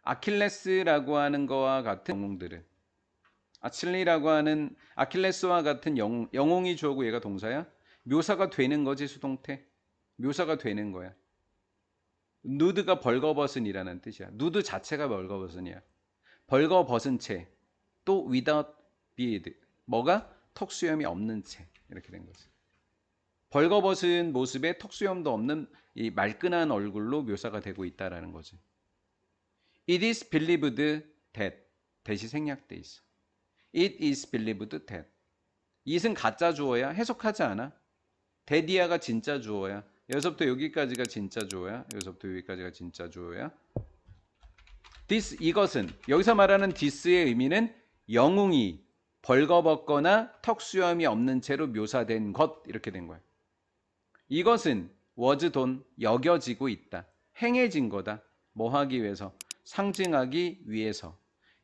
아킬레스라고 하는 거와 같은 영웅들은 아킬레스와 같은 영웅이 주어고 얘가 동사야. 묘사가 되는 거지 수동태. 묘사가 되는 거야. 누드가 벌거벗은이라는 뜻이야. 누드 자체가 벌거벗은이야. 벌거벗은 채. 또 without beard. 뭐가? 턱수염이 없는 채. 이렇게 된 거지. 벌거벗은 모습에 턱수염도 없는 이 말끈한 얼굴로 묘사가 되고 있다라는 거지. It is believed that. 대시 생략돼 있어. It is believed that. it은 가짜 주어야. 해석하지 않아. that이야가 진짜 주어야. 여기서부터 여기까지가 진짜 주어야. 여기서부터 여기까지가 진짜 주어야. this 이것은 여기서 말하는 this의 의미는 영웅이 벌거벗거나 턱수염이 없는 채로 묘사된 것 이렇게 된 거야. 이것은 was done 여겨지고 있다. 행해진 거다. 뭐 하기 위해서? 상징하기 위해서.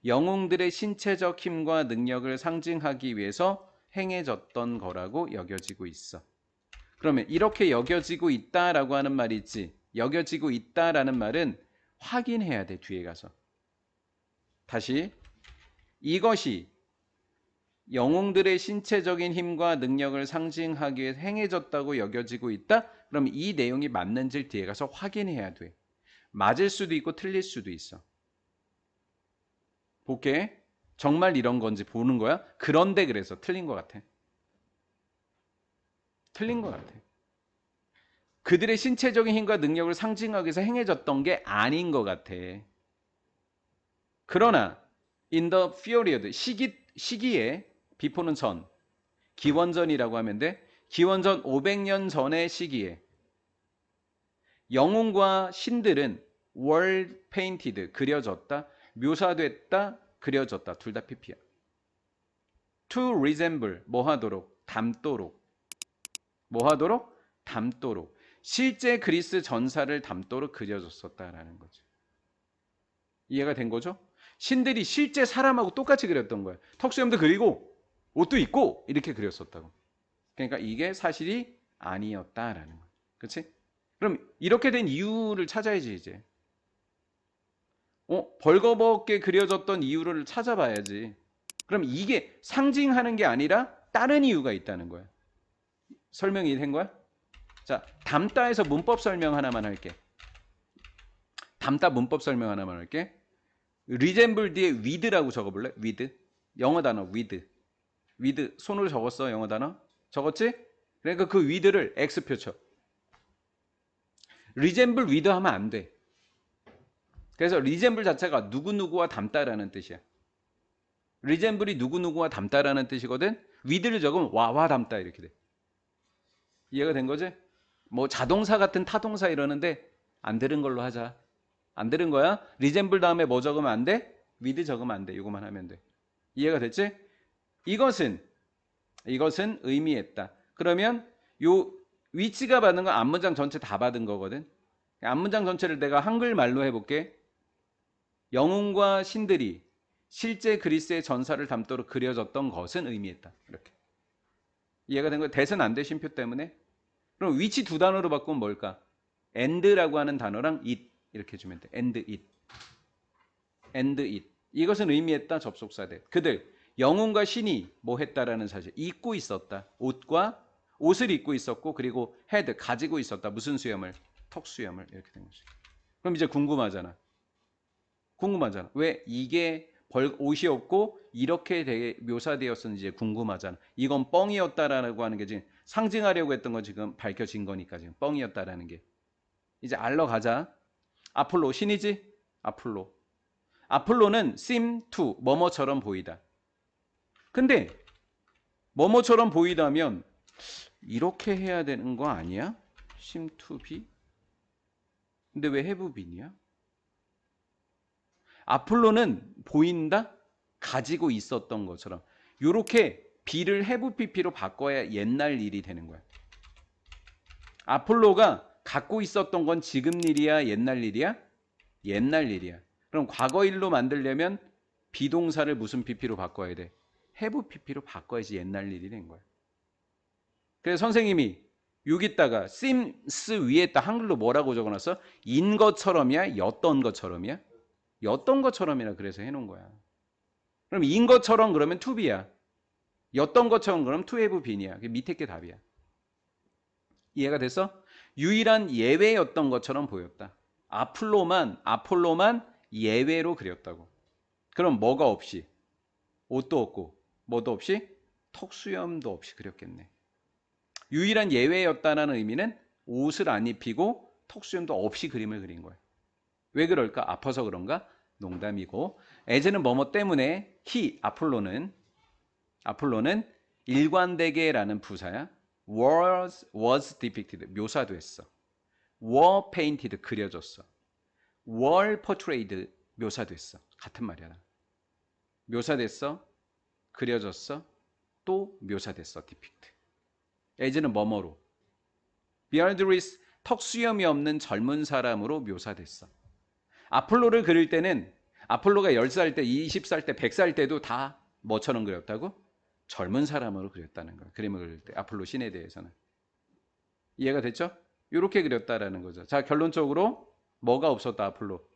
영웅들의 신체적 힘과 능력을 상징하기 위해서 행해졌던 거라고 여겨지고 있어. 그러면 이렇게 여겨지고 있다라고 하는 말이 있지. 여겨지고 있다라는 말은 확인해야 돼. 뒤에 가서. 다시 이것이 영웅들의 신체적인 힘과 능력을 상징하기 위해 행해졌다고 여겨지고 있다? 그럼 이 내용이 맞는지를 뒤에 가서 확인해야 돼. 맞을 수도 있고 틀릴 수도 있어. 볼게. 정말 이런 건지 보는 거야? 그런데 그래서 틀린 것 같아. 틀린 것 같아. 그들의 신체적인 힘과 능력을 상징하기 위해서 행해졌던 게 아닌 것 같아. 그러나 in the period 시기에 비포는 전 기원전이라고 하면 돼. 기원전 500년 전의 시기에 영웅과 신들은 were painted 그려졌다. 묘사됐다. 그려졌다. 둘 다 PP야. to resemble 뭐 하도록? 닮도록. 뭐 하도록? 닮도록. 실제 그리스 전사를 닮도록 그려졌었다라는 거죠. 이해가 된 거죠? 신들이 실제 사람하고 똑같이 그렸던 거예요. 턱수염도 그리고 옷도 입고 이렇게 그렸었다고. 그러니까 이게 사실이 아니었다라는 거예요. 그렇지? 그럼 이렇게 된 이유를 찾아야지 이제. 벌거벗게 그려졌던 이유를 찾아봐야지. 그럼 이게 상징하는 게 아니라 다른 이유가 있다는 거야. 설명이 된 거야? 자, 담다에서 문법 설명 하나만 할게. 담다 문법 설명 하나만 할게. resemble 뒤에 with라고 적어볼래? with. 영어 단어 with. with 손으로 적었어 영어 단어? 적었지? 그러니까 그 with를 X표 쳐. resemble with 하면 안 돼. 그래서 resemble 자체가 누구누구와 닮다라는 뜻이야. resemble이 누구누구와 닮다라는 뜻이거든. with를 적으면 와와 닮다 이렇게 돼. 이해가 된 거지? 뭐 자동사 같은 타동사 이러는데 안 들은 걸로 하자. 안 들은 거야? resemble 다음에 뭐 적으면 안 돼? with 적으면 안 돼. 이거만 하면 돼. 이해가 됐지? 이것은 의미했다. 그러면 요 위치가 받는 건 앞문장 전체 다 받은 거거든. 앞문장 전체를 내가 한글말로 해볼게. 영웅과 신들이 실제 그리스의 전사를 담도록 그려졌던 것은 의미했다. 이렇게. 이해가 된 거야? 대선 안 돼, 쉼표 때문에. 그럼 위치 두 단어로 바꾸면 뭘까? and라고 하는 단어랑 it 이렇게 해주면 돼. and it. 이것은 의미했다. 접속사 돼. 그들 영웅과 신이 뭐 했다라는 사실. 입고 있었다. 옷을 입고 있었고 그리고 had 가지고 있었다. 무슨 수염을? 턱수염을. 이렇게 된 거지. 그럼 이제 궁금하잖아. 왜 이게 옷이 없고 이렇게 묘사되었는지 궁금하잖아. 이건 뻥이었다라고 하는 게 지금 상징하려고 했던 거 지금 밝혀진 거니까 지금 뻥이었다라는 게. 이제 알러 가자. 아폴로 신이지? 아폴로는 seem to 뭐뭐처럼 보이다. 근데 뭐뭐처럼 보이다면 이렇게 해야 되는 거 아니야? seem to be? 근데 왜 have been이야? 아폴로는 보인다? 가지고 있었던 것처럼. 이렇게 be를 have pp로 바꿔야 옛날 일이 되는 거야. 아폴로가 갖고 있었던 건 지금 일이야? 옛날 일이야? 옛날 일이야. 그럼 과거일로 만들려면 비동사를 무슨 pp로 바꿔야 돼? have pp로 바꿔야지 옛날 일이 된 거야. 그래서 선생님이 여기다가 seems 위에다 한글로 뭐라고 적어놨어? 인 것처럼이야? 였던 것처럼이야? 였던 것처럼이라 그래서 해놓은 거야. 그럼 인 것처럼 그러면 to be야. 였던 것처럼 그럼 to have been이야. 그게 밑에 게 답이야. 이해가 됐어? 유일한 예외였던 것처럼 보였다. 아폴로만 예외로 그렸다고. 그럼 뭐가 없이? 옷도 없고 뭐도 없이? 턱수염도 없이 그렸겠네. 유일한 예외였다는 의미는 옷을 안 입히고 턱수염도 없이 그림을 그린 거야. 왜 그럴까? 아파서 그런가? 농담이고. 에즈는 뭐뭐 때문에 아폴로는 일관되게라는 부사야. was depicted 묘사됐어. were painted 그려졌어. were portrayed 묘사됐어. 같은 말이야. 묘사됐어. 그려졌어. 또 묘사됐어. depict. as는 뭐뭐로? beardless 턱수염이 없는 젊은 사람으로 묘사됐어. 아폴로를 그릴 때는 아폴로가 10살 때, 20살 때, 100살 때도 다 뭐처럼 그렸다고? 젊은 사람으로 그렸다는 거야. 그림을 그릴 때 아폴로 신에 대해서는. 이해가 됐죠? 이렇게 그렸다라는 거죠. 자, 결론적으로 뭐가 없었다 아폴로?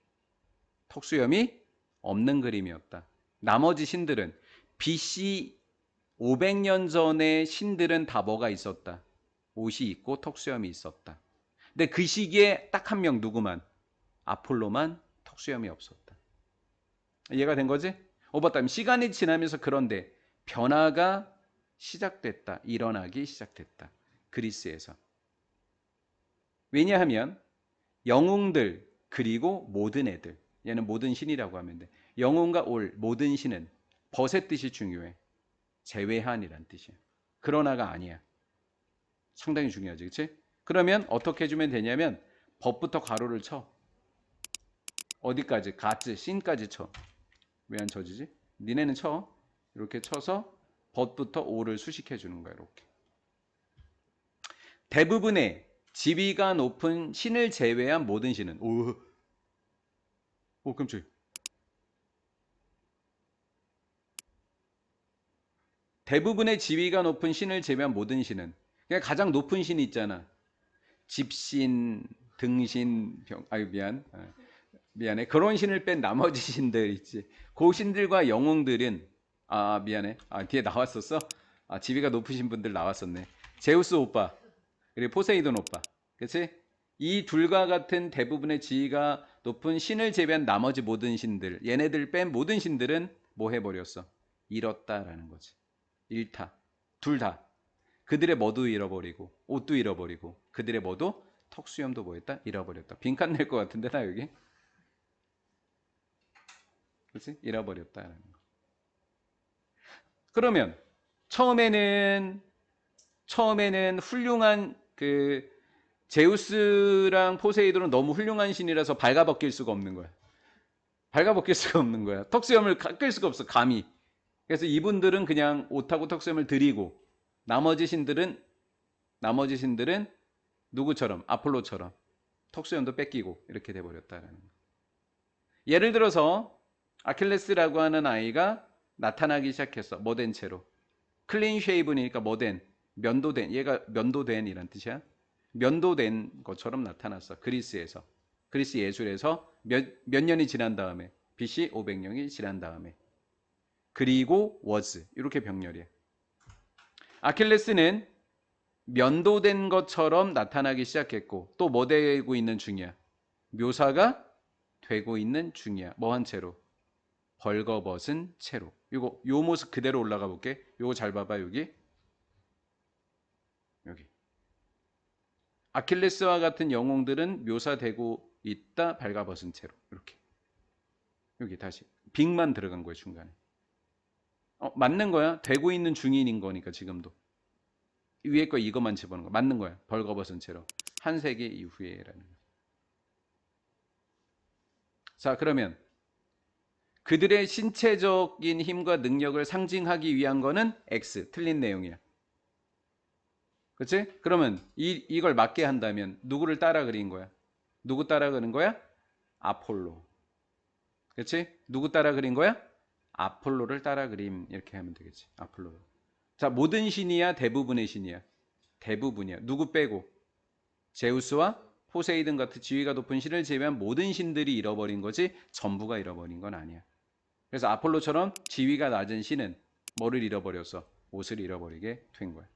턱수염이 없는 그림이었다. 나머지 신들은 BC 500년 전의 신들은 다 뭐가 있었다? 옷이 있고 턱수염이 있었다. 근데 그 시기에 딱 한 명 누구만? 아폴로만 턱수염이 없었다. 이해가 된 거지? 오버타임 시간이 지나면서 그런데 변화가 시작됐다. 일어나기 시작됐다. 그리스에서. 왜냐하면 영웅들 그리고 모든 애들 얘는 모든 신이라고 하면 돼. 영웅과 올 모든 신은 벗의 뜻이 중요해. 제외한이란 뜻이야. 그러나가 아니야. 상당히 중요하지. 그치? 그러면 어떻게 해주면 되냐면 법부터 가로를 쳐. 어디까지? 가츠, 신까지 쳐. 왜 안 쳐지지? 니네는 쳐. 이렇게 쳐서 벗부터 오를 수식해 주는 거야. 이렇게. 대부분의 지위가 높은 신을 제외한 모든 신은 깜짝이야. 대부분의 지위가 높은 신을 제외한 모든 신은 그냥 가장 높은 신이 있잖아. 집신, 등신, 미안해. 그런 신을 뺀 나머지 신들 있지. 그 신들과 영웅들은 미안해. 뒤에 나왔었어. 지위가 높으신 분들 나왔었네. 제우스 오빠 그리고 포세이돈 오빠. 그치? 이 둘과 같은 대부분의 지위가 높은 신을 제외한 나머지 모든 신들 얘네들 뺀 모든 신들은 뭐 해버렸어? 잃었다라는 거지. 잃다. 둘 다. 그들의 뭐도 잃어버리고 옷도 잃어버리고 그들의 뭐도 턱수염도 뭐 했다? 잃어버렸다. 빈칸 낼 것 같은데 나 여기. 그렇지? 잃어버렸다라는 거. 그러면 처음에는 훌륭한 그 제우스랑 포세이돈은 너무 훌륭한 신이라서 발가벗길 수가 없는 거야. 발가벗길 수가 없는 거야. 턱수염을 깎을 수가 없어. 감히. 그래서 이분들은 그냥 옷하고 턱수염을 드리고 나머지 신들은 누구처럼? 아폴로처럼 턱수염도 뺏기고 이렇게 돼버렸다라는 거. 예를 들어서 아킬레스라고 하는 아이가 나타나기 시작했어. 뭐된 채로. 클린 쉐이브니까 뭐된, 면도된, 얘가 면도된 이란 뜻이야. 면도된 것처럼 나타났어. 그리스에서. 그리스 예술에서 몇 년이 지난 다음에 BC 500년이 지난 다음에 그리고 was 이렇게 병렬이야. 아킬레스는 면도된 것처럼 나타나기 시작했고 또 뭐 되고 있는 중이야. 묘사가 되고 있는 중이야. 뭐 한 채로? 벌거벗은 채로. 요 모습 그대로 올라가 볼게. 요거 잘 봐봐. 여기. 아킬레스와 같은 영웅들은 묘사되고 있다. 발가벗은 채로. 이렇게. 여기 다시. 빅만 들어간 거야 중간에. 맞는 거야. 되고 있는 중인인 거니까 지금도. 위에 거 이것만 집어넣은 거. 맞는 거야. 벌거벗은 채로. 한 세기 이후에라는 거. 자, 그러면 그들의 신체적인 힘과 능력을 상징하기 위한 거는 X. 틀린 내용이야. 그치? 그러면 이걸 맞게 한다면 누구를 따라 그린 거야? 누구 따라 그린 거야? 아폴로. 그치? 누구 따라 그린 거야? 아폴로를 따라 그림. 이렇게 하면 되겠지. 아폴로. 자, 모든 신이야? 대부분의 신이야? 대부분이야. 누구 빼고? 제우스와 포세이든 같은 지위가 높은 신을 제외한 모든 신들이 잃어버린 거지 전부가 잃어버린 건 아니야. 그래서 아폴로처럼 지위가 낮은 신은 뭐를 잃어버렸어? 옷을 잃어버리게 된 거야.